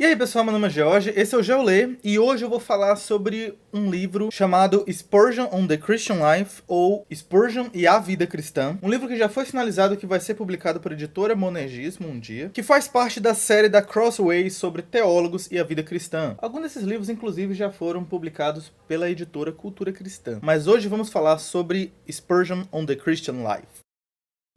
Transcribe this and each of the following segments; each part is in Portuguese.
E aí pessoal, meu nome é George, esse é o GeoLê e hoje eu vou falar sobre um livro chamado Spurgeon on the Christian Life, ou Spurgeon e a Vida Cristã. Um livro que já foi sinalizado que vai ser publicado por editora Monergismo um dia, que faz parte da série da Crossway sobre teólogos e a vida cristã. Alguns desses livros inclusive já foram publicados pela editora Cultura Cristã. Mas hoje vamos falar sobre Spurgeon on the Christian Life.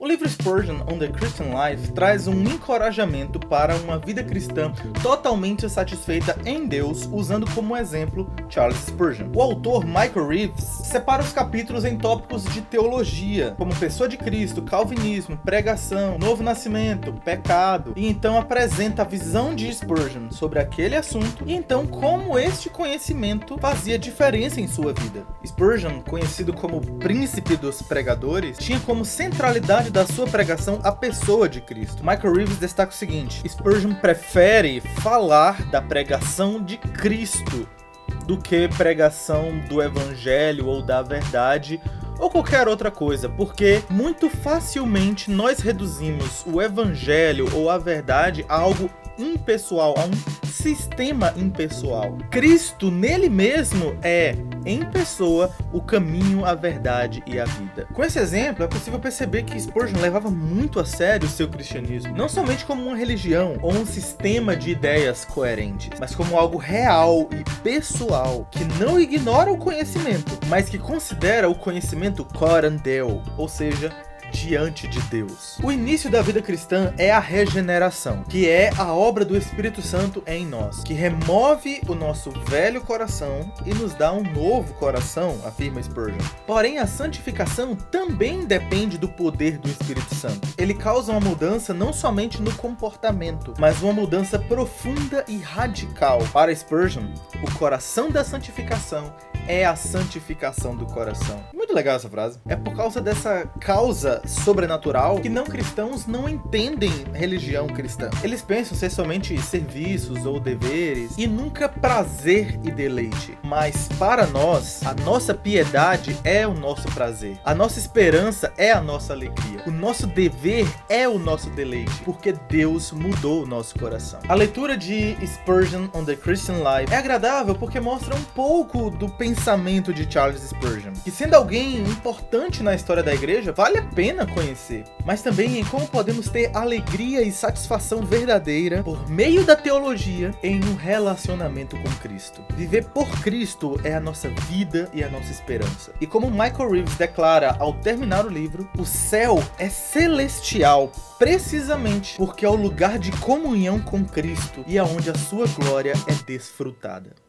O livro Spurgeon on the Christian Life traz um encorajamento para uma vida cristã totalmente satisfeita em Deus, usando como exemplo Charles Spurgeon. O autor Michael Reeves separa os capítulos em tópicos de teologia, como pessoa de Cristo, calvinismo, pregação, novo nascimento, pecado, e então apresenta a visão de Spurgeon sobre aquele assunto e então como este conhecimento fazia diferença em sua vida. Spurgeon, conhecido como o príncipe dos pregadores, tinha como centralidade da sua pregação a pessoa de Cristo. Michael Reeves destaca o seguinte: Spurgeon prefere falar da pregação de Cristo do que pregação do evangelho ou da verdade ou qualquer outra coisa, porque muito facilmente nós reduzimos o evangelho ou a verdade a algo impessoal, a um sistema impessoal. Cristo nele mesmo é, em pessoa, o caminho, a verdade e a vida. Com esse exemplo, é possível perceber que Spurgeon levava muito a sério o seu cristianismo, não somente como uma religião ou um sistema de ideias coerentes, mas como algo real e pessoal, que não ignora o conhecimento, mas que considera o conhecimento coram Deo, ou seja, diante de Deus. O início da vida cristã é a regeneração, que é a obra do Espírito Santo em nós, que remove o nosso velho coração e nos dá um novo coração, afirma Spurgeon. Porém, a santificação também depende do poder do Espírito Santo. Ele causa uma mudança não somente no comportamento, mas uma mudança profunda e radical. Para Spurgeon, o coração da santificação é a santificação do coração. Muito legal essa frase. É por causa dessa causa sobrenatural que não cristãos não entendem religião cristã. Eles pensam ser somente serviços ou deveres e nunca prazer e deleite. Mas para nós, a nossa piedade é o nosso prazer. A nossa esperança é a nossa alegria. O nosso dever é o nosso deleite, porque Deus mudou o nosso coração. A leitura de Spurgeon on the Christian Life é agradável porque mostra um pouco do pensamento de Charles Spurgeon, que sendo alguém importante na história da igreja, vale a pena conhecer, mas também em como podemos ter alegria e satisfação verdadeira por meio da teologia em um relacionamento com Cristo. Viver por Cristo é a nossa vida e a nossa esperança. E como Michael Reeves declara ao terminar o livro, o céu é celestial precisamente porque é o lugar de comunhão com Cristo e é onde a sua glória é desfrutada.